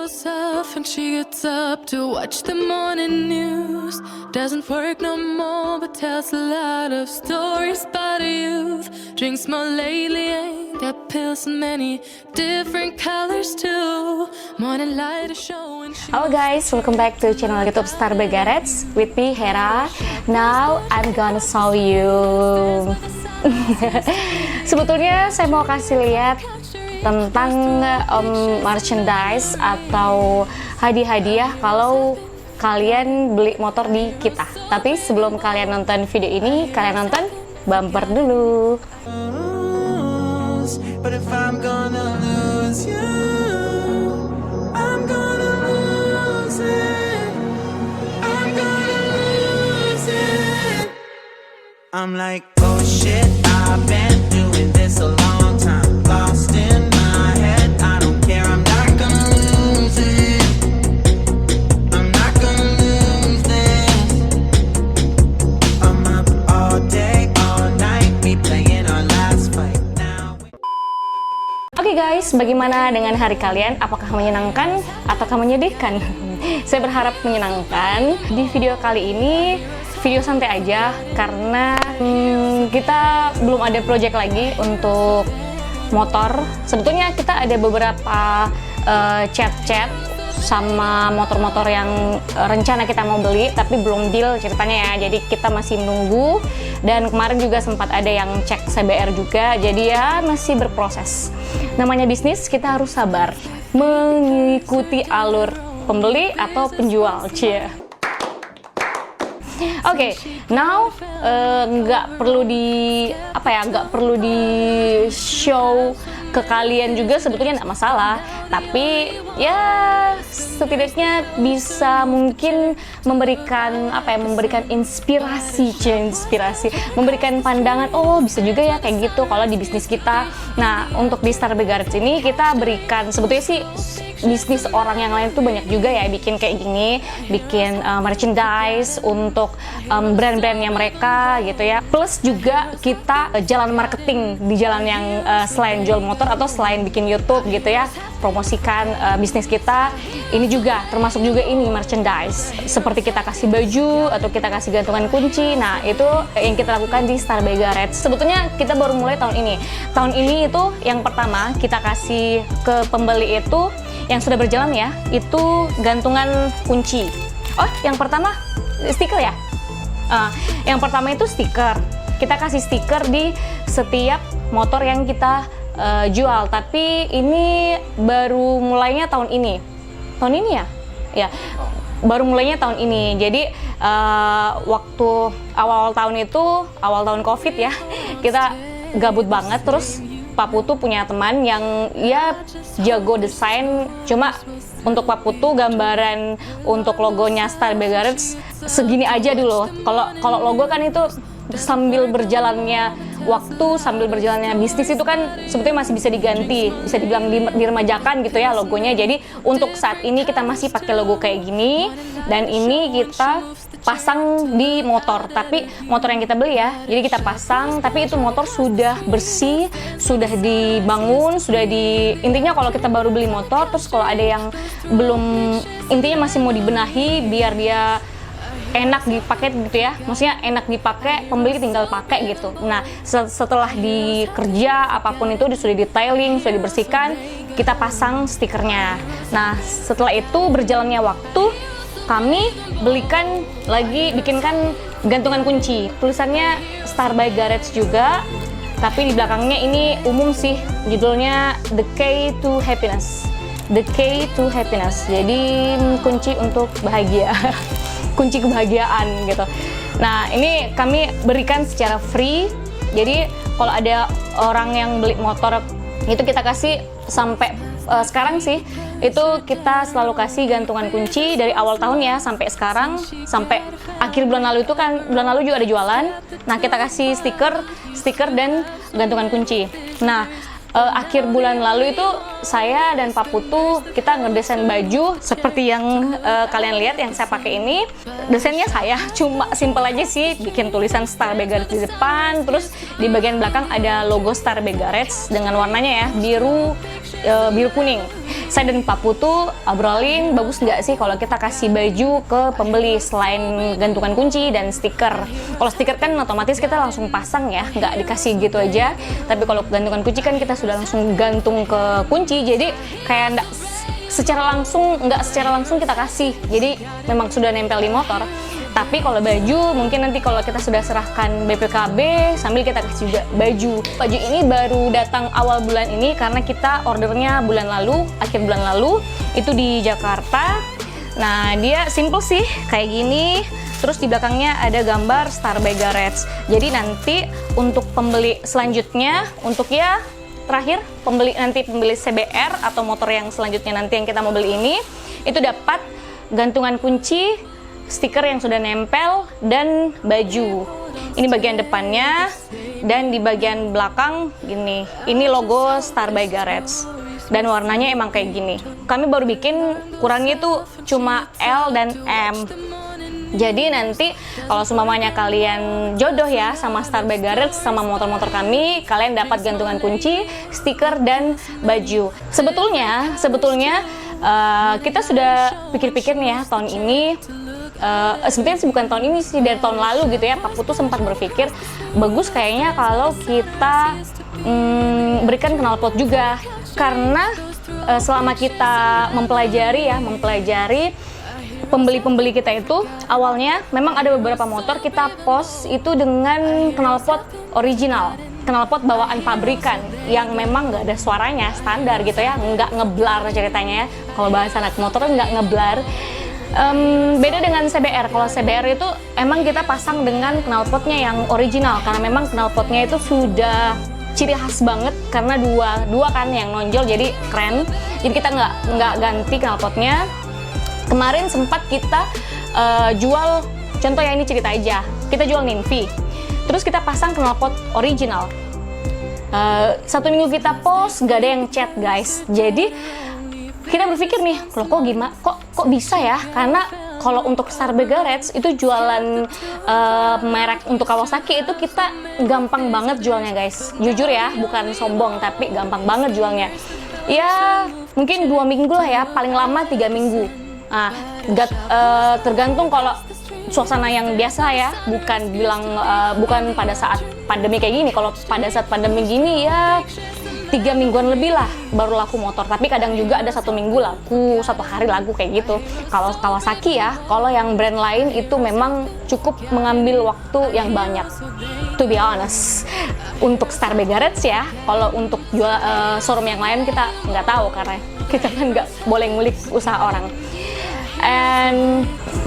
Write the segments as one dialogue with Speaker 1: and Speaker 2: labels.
Speaker 1: herself and she gets up to watch the morning news. Doesn't work no more but tells a lot of stories about her youth. Drinks more lately, ain't got pills in many different colors too. Morning light is showing.
Speaker 2: Halo guys, welcome back to channel YouTube Star Garage with me Hera. Now I'm gonna show you. Sebetulnya saya mau kasih lihat tentang merchandise atau hadiah-hadiah kalau kalian beli motor di kita. Tapi sebelum kalian nonton video ini, kalian nonton bumper dulu.
Speaker 3: I'm like, oh shit, I've been doing this a long time. Lost in my head, I don't care, I'm not gonna lose it. I'm not gonna lose this. I'm up all day, all night, we playing our last fight now.
Speaker 2: Oke guys, bagaimana dengan hari kalian? Apakah menyenangkan ataukah menyedihkan? Saya berharap menyenangkan. Di video kali ini video santai aja karena kita belum ada project lagi untuk motor. Sebetulnya kita ada beberapa chat-chat sama motor-motor yang rencana kita mau beli tapi belum deal ceritanya ya. Jadi kita masih menunggu dan kemarin juga sempat ada yang cek CBR juga. Jadi ya masih berproses. Namanya bisnis, kita harus sabar mengikuti alur pembeli atau penjual. Cie. Oke, now nggak perlu nggak perlu di show ke kalian juga sebetulnya nggak masalah, tapi ya setidaknya bisa mungkin memberikan memberikan inspirasi, memberikan pandangan, oh bisa juga ya kayak gitu kalau di bisnis kita. Nah, untuk di Star Garage ini kita berikan, sebetulnya sih bisnis orang yang lain tuh banyak juga ya bikin kayak gini, bikin merchandise untuk brand-brandnya mereka gitu ya. Plus juga kita jalan marketing di jalan yang selain jual motor atau selain bikin YouTube gitu ya, promosikan bisnis kita. Ini juga termasuk juga ini merchandise, seperti kita kasih baju atau kita kasih gantungan kunci. Nah, itu yang kita lakukan di Star Garage. Sebetulnya kita baru mulai tahun ini. Tahun ini itu yang pertama kita kasih ke pembeli itu yang sudah berjalan ya, itu gantungan kunci. Oh, yang pertama stiker ya? Yang pertama itu stiker. Kita kasih stiker di setiap motor yang kita jual. Tapi ini baru mulainya tahun ini. Tahun ini ya? Ya, baru mulainya tahun ini. Jadi waktu awal tahun itu, awal tahun COVID ya, kita gabut banget. Terus Pak Putu punya teman yang ya jago desain, cuma untuk Pak Putu gambaran untuk logonya Star Garage segini aja dulu. Kalau logo kan itu sambil berjalannya waktu, sambil berjalannya bisnis itu kan sebetulnya masih bisa diganti, bisa dibilang diremajakan gitu ya logonya. Jadi untuk saat ini kita masih pakai logo kayak gini, dan ini kita pasang di motor, tapi motor yang kita beli ya, jadi kita pasang, tapi itu motor sudah bersih, sudah dibangun, intinya kalau kita baru beli motor, terus kalau ada yang belum, intinya masih mau dibenahi biar dia enak dipakai gitu ya, maksudnya enak dipakai, pembeli tinggal pakai gitu. Nah, setelah dikerja apapun itu sudah detailing, sudah dibersihkan, kita pasang stikernya. Nah, setelah itu berjalannya waktu, kami bikinkan gantungan kunci, tulisannya Star Garage juga, tapi di belakangnya ini umum sih, judulnya The Key to Happiness. The Key to Happiness, jadi kunci untuk bahagia. Kunci kebahagiaan gitu. Nah, ini kami berikan secara free. Jadi kalau ada orang yang beli motor itu kita kasih sampai sekarang sih, itu kita selalu kasih gantungan kunci dari awal tahun ya sampai sekarang, sampai akhir bulan lalu itu kan, bulan lalu juga ada jualan. Nah, kita kasih stiker dan gantungan kunci. Nah, akhir bulan lalu itu saya dan Pak Putu kita ngedesain baju seperti yang kalian lihat yang saya pakai ini. Desainnya saya cuma simple aja sih, bikin tulisan Star Garage di depan, terus di bagian belakang ada logo Star Garage dengan warnanya ya biru kuning. saya dan Pak Putu obrolin bagus nggak sih kalau kita kasih baju ke pembeli selain gantungan kunci dan stiker. Kalau stiker kan otomatis kita langsung pasang ya, nggak dikasih gitu aja. Tapi kalau gantungan kunci kan kita sudah langsung gantung ke kunci, jadi kayak nggak secara langsung kita kasih. Jadi memang sudah nempel di motor. Tapi kalau baju mungkin nanti kalau kita sudah serahkan BPKB sambil kita kasih juga baju. Baju ini baru datang awal bulan ini karena kita ordernya akhir bulan lalu itu di Jakarta. Nah, dia simple sih kayak gini. Terus di belakangnya ada gambar Star by Garage. Jadi nanti untuk pembeli selanjutnya, untuk ya terakhir pembeli CBR atau motor yang selanjutnya nanti yang kita mau beli ini, itu dapat gantungan kunci, stiker yang sudah nempel, dan baju. Ini bagian depannya, dan di bagian belakang gini. Ini logo Star by Garage. Dan warnanya emang kayak gini. Kami baru bikin ukurannya itu cuma L dan M. Jadi nanti kalau semuanya kalian jodoh ya sama Star by Garage sama motor-motor kami, kalian dapat gantungan kunci, stiker, dan baju. Sebetulnya kita sudah pikir-pikir nih ya tahun ini. Sebenarnya bukan tahun ini sih, dari tahun lalu gitu ya, Pak Putu sempat berpikir bagus kayaknya kalau kita berikan knalpot juga, karena selama kita mempelajari pembeli-pembeli kita itu awalnya memang ada beberapa motor kita post itu dengan knalpot original, knalpot bawaan pabrikan yang memang nggak ada suaranya, standar gitu ya, nggak ngeblar ceritanya ya, kalau bahasa anak motor nggak ngeblar. Beda dengan CBR. Kalau CBR itu emang kita pasang dengan knalpotnya yang original karena memang knalpotnya itu sudah ciri khas banget karena dua kan yang nonjol, jadi keren. Jadi kita nggak ganti knalpotnya. Kemarin sempat kita jual, contoh ya ini cerita aja, kita jual Ninvi, terus kita pasang knalpot original. 1 minggu kita post nggak ada yang chat guys. Jadi kita berpikir nih, kok bisa ya? Karena kalau untuk Star by Garage itu jualan merek untuk Kawasaki itu kita gampang banget jualnya guys. Jujur ya, bukan sombong tapi gampang banget jualnya. Ya mungkin 2 minggu lah ya, paling lama 3 minggu. Nah, tergantung kalau suasana yang biasa ya, bukan pada saat pandemi kayak gini. Kalau pada saat pandemi gini ya 3 mingguan lebih lah baru laku motor, tapi kadang juga ada 1 minggu laku, 1 hari laku kayak gitu. Kalau Kawasaki ya, kalau yang brand lain itu memang cukup mengambil waktu yang banyak. To be honest, untuk Star by Garage ya, kalau untuk jual showroom yang lain kita nggak tahu karena kita kan nggak boleh ngulik usaha orang.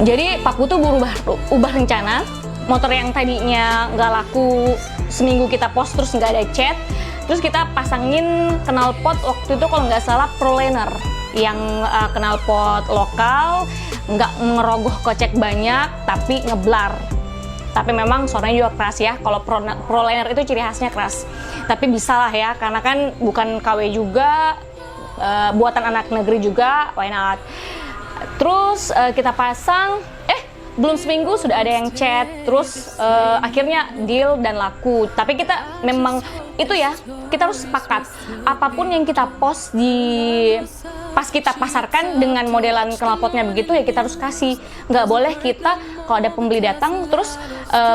Speaker 2: Jadi Pak Putu ubah rencana, motor yang tadinya nggak laku seminggu kita post terus nggak ada chat. Terus kita pasangin knalpot waktu itu kalau nggak salah Proliner yang knalpot lokal, nggak ngerogoh kocek banyak tapi ngeblar. Tapi memang suaranya juga keras ya. Kalau Proliner itu ciri khasnya keras. Tapi bisa lah ya, karena kan bukan KW juga, buatan anak negeri juga, why not? Terus kita pasang, belum seminggu sudah ada yang chat, terus akhirnya deal dan laku. Tapi kita memang itu ya, kita harus sepakat apapun yang kita post pas kita pasarkan dengan modelan knalpotnya begitu ya kita harus kasih. Nggak boleh kita kalau ada pembeli datang terus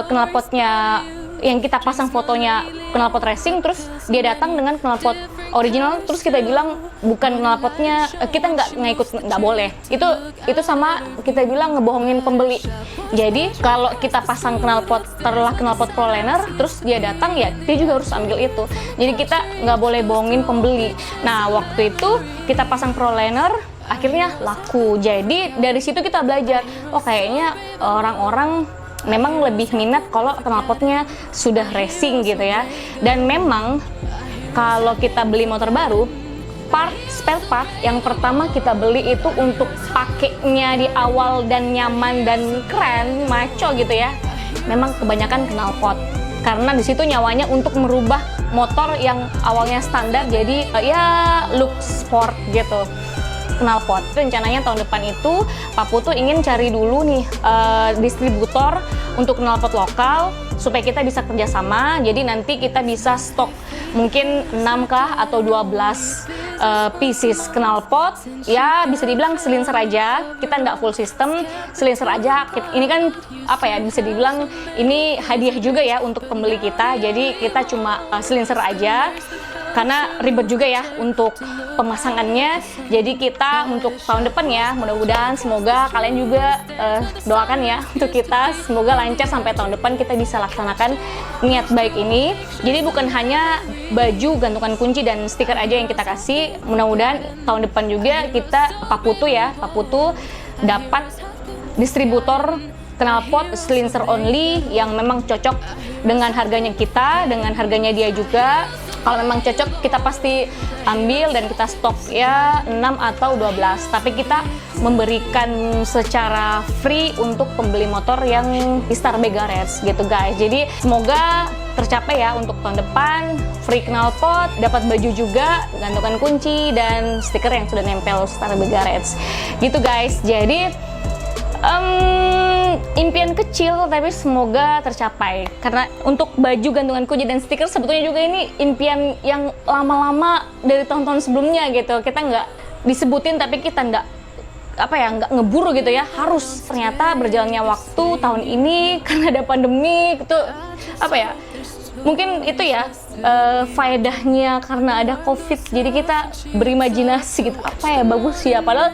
Speaker 2: knalpotnya yang kita pasang fotonya knalpot racing, terus dia datang dengan knalpot original, terus kita bilang bukan knalpotnya, kita nggak boleh. Itu sama kita bilang ngebohongin pembeli. Jadi kalau kita pasang knalpot Proliner, terus dia datang ya dia juga harus ambil itu. Jadi kita nggak boleh bohongin pembeli. Nah waktu itu kita pasang Proliner, akhirnya laku. Jadi dari situ kita belajar, oh kayaknya orang-orang memang lebih minat kalau knalpotnya sudah racing gitu ya. Dan memang kalau kita beli motor baru, spare part yang pertama kita beli itu untuk pakainya di awal dan nyaman dan keren, maco gitu ya. Memang kebanyakan knalpot. Karena di situ nyawanya untuk merubah motor yang awalnya standar jadi ya look sport gitu. Knalpot. Rencananya tahun depan itu Pak Putu ingin cari dulu nih distributor untuk knalpot lokal supaya kita bisa kerjasama. Jadi nanti kita bisa stok mungkin 6 kah atau 12 pieces knalpot, ya bisa dibilang selinser aja. Kita nggak full system, selinser aja. Ini kan apa ya, bisa dibilang ini hadiah juga ya untuk pembeli kita. Jadi kita cuma selinser aja. Karena ribet juga ya untuk pemasangannya. Jadi kita untuk tahun depan ya, mudah-mudahan semoga kalian juga doakan ya untuk kita, semoga lancar sampai tahun depan kita bisa laksanakan niat baik ini. Jadi bukan hanya baju, gantungan kunci dan stiker aja yang kita kasih. Mudah-mudahan tahun depan juga kita Pak Putu dapat distributor knalpot selinser only yang memang cocok dengan harganya kita, dengan harganya dia juga. Kalau memang cocok kita pasti ambil dan kita stok ya 6 atau 12. Tapi kita memberikan secara free untuk pembeli motor yang di Starbay Garage gitu guys. Jadi semoga tercapai ya untuk tahun depan, free knalpot, dapat baju juga, gantungan kunci dan stiker yang sudah nempel Starbay Garage. Gitu guys. Jadi impian kecil tapi semoga tercapai, karena untuk baju, gantungan kunci dan stiker sebetulnya juga ini impian yang lama-lama dari tahun-tahun sebelumnya gitu. Kita nggak disebutin tapi kita nggak nggak ngeburu gitu ya, harus. Ternyata berjalannya waktu tahun ini karena ada pandemi gitu, mungkin itu ya faedahnya karena ada COVID, jadi kita berimajinasi gitu, bagus ya, padahal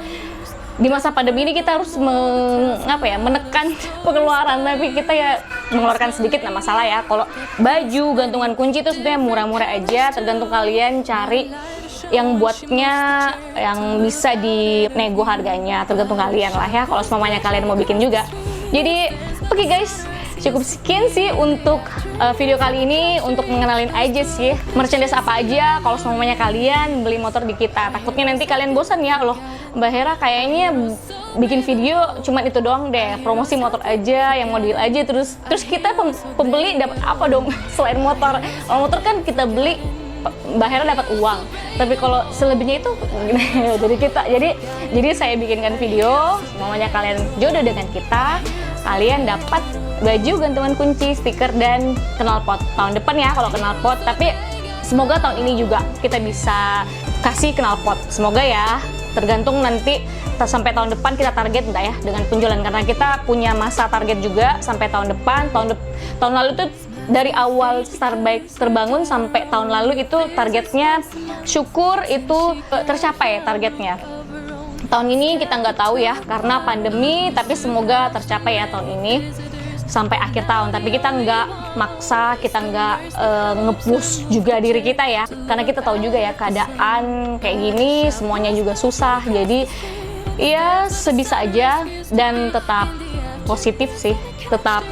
Speaker 2: di masa pandemi ini kita harus menekan pengeluaran, tapi kita ya mengeluarkan sedikit nggak masalah ya. Kalau baju, gantungan kunci itu sebenarnya murah-murah aja, tergantung kalian cari yang buatnya yang bisa dinego harganya, tergantung kalian lah ya, kalau semuanya kalian mau bikin juga. Jadi oke guys, cukup sekian sih untuk video kali ini, untuk mengenalin aja sih merchandise apa aja kalau semuanya kalian beli motor di kita. Takutnya nanti kalian bosan ya, loh Mbak Hera kayaknya bikin video cuman itu doang deh, promosi motor aja, yang model aja, terus kita pembeli dapat apa dong selain motor? Kalau motor kan kita beli, Mbak Hera dapat uang, tapi kalau selebihnya itu jadi saya bikinkan video, semuanya kalian jodoh dengan kita, kalian dapat baju, gantungan kunci, stiker dan knalpot tahun depan ya kalau knalpot. Tapi semoga tahun ini juga kita bisa kasih knalpot, semoga ya. Tergantung nanti sampai tahun depan kita target enggak ya dengan penjualan, karena kita punya masa target juga sampai tahun depan. Tahun lalu itu dari awal Starbay terbangun sampai tahun lalu itu targetnya, syukur itu tercapai targetnya. Tahun ini kita nggak tahu ya karena pandemi, tapi semoga tercapai ya tahun ini sampai akhir tahun. Tapi kita nggak maksa, kita nggak nge-push juga diri kita ya, karena kita tahu juga ya keadaan kayak gini semuanya juga susah. Jadi ya sebisa aja dan tetap positif sih, tetap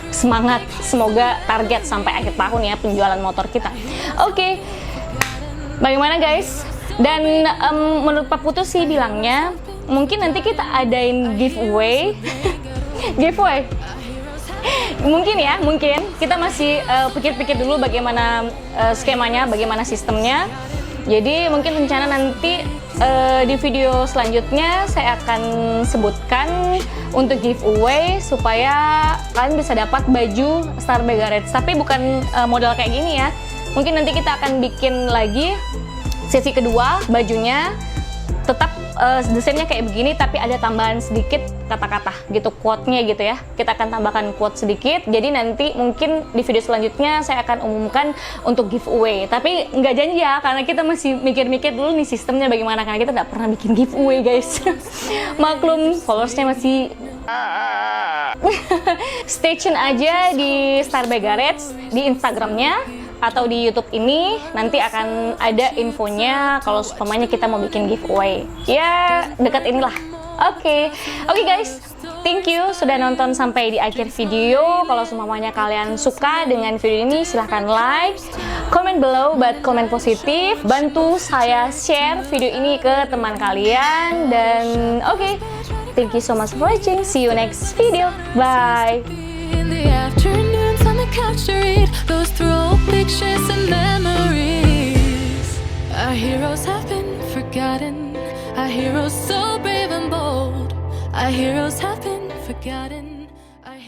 Speaker 2: semangat. Semoga target sampai akhir tahun ya penjualan motor kita. Oke. Bagaimana guys? Dan menurut Pak Putu sih bilangnya mungkin nanti kita adain giveaway. Giveaway mungkin kita masih pikir-pikir dulu bagaimana skemanya, bagaimana sistemnya. Jadi mungkin rencana nanti di video selanjutnya saya akan sebutkan untuk giveaway supaya kalian bisa dapat baju Starbay Garage, tapi bukan model kayak gini ya. Mungkin nanti kita akan bikin lagi sesi kedua, bajunya tetap desainnya kayak begini, tapi ada tambahan sedikit kata-kata gitu, quote-nya gitu ya. Kita akan tambahkan quote sedikit. Jadi nanti mungkin di video selanjutnya saya akan umumkan untuk giveaway. Tapi nggak janji ya, karena kita masih mikir-mikir dulu nih sistemnya bagaimana, karena kita nggak pernah bikin giveaway guys. Maklum, followersnya masih stay tune aja di Starbay Garage di Instagramnya atau di YouTube ini, nanti akan ada infonya kalau semuanya kita mau bikin giveaway ya dekat inilah. Oke guys, thank you sudah nonton sampai di akhir video. Kalau semuanya kalian suka dengan video ini, silahkan like, comment below, buat komen positif, bantu saya share video ini ke teman kalian. Dan oke, thank you so much for watching, see you next video, bye.
Speaker 1: In the afternoons on the couch to read, goes through old pictures and memories. Our heroes have been forgotten, our heroes so brave and bold. Our heroes have been forgotten.